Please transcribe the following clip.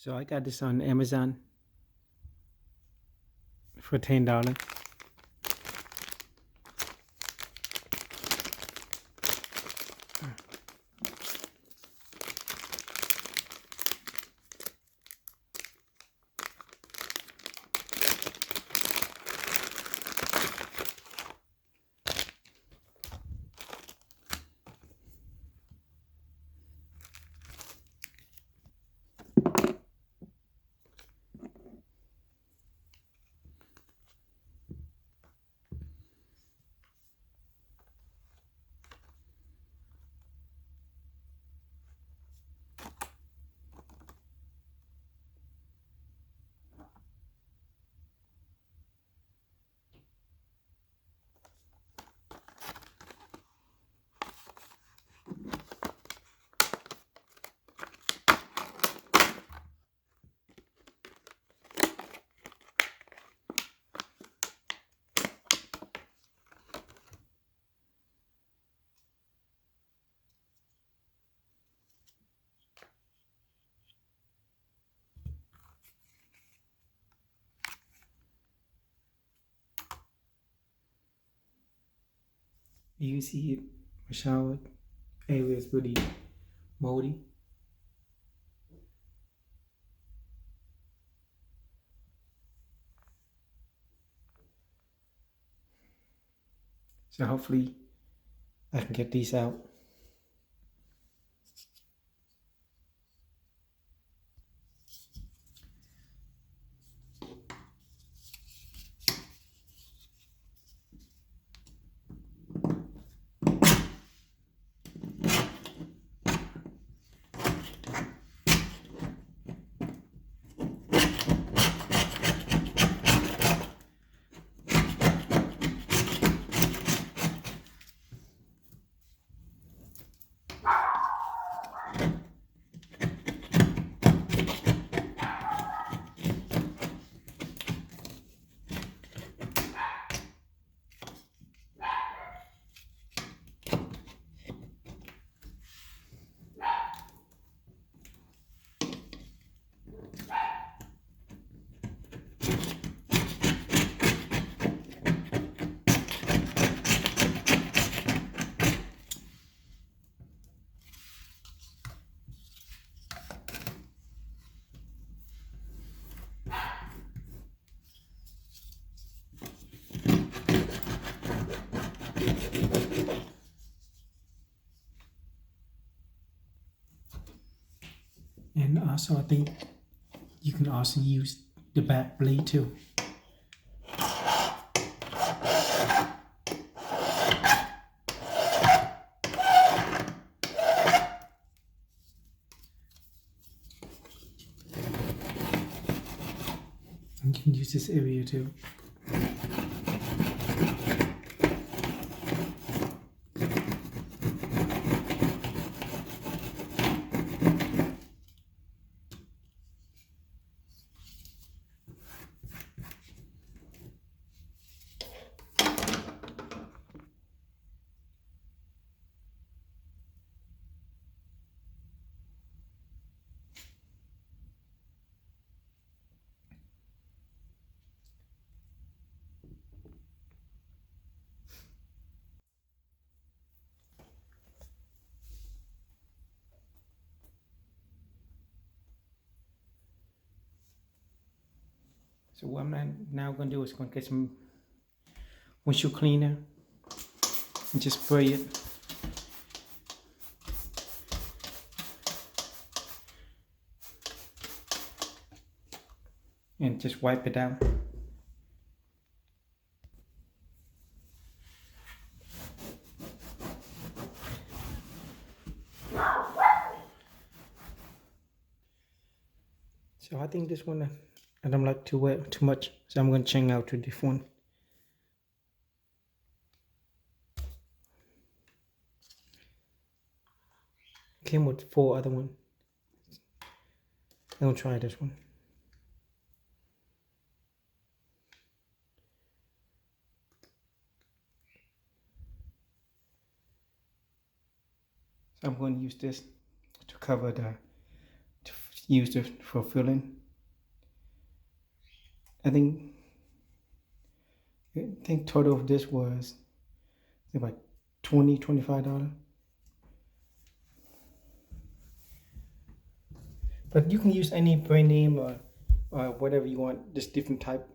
So I got this on Amazon for $10. You can see it. My shower area is pretty moldy. So hopefully I can get these out. And also I think you can also use the back blade too. You can use this area too. So what I'm now going to do is going to get some windshield cleaner and just spray it. And just wipe it out. So I think this one I don't like too wet too much, so I'm going to change out to this one. Came with 4 other ones. I'm going to try this one. So I'm going to use this to cover the, used it for filling. I think total of this was about $25. But you can use any brand name or whatever you want, just different type.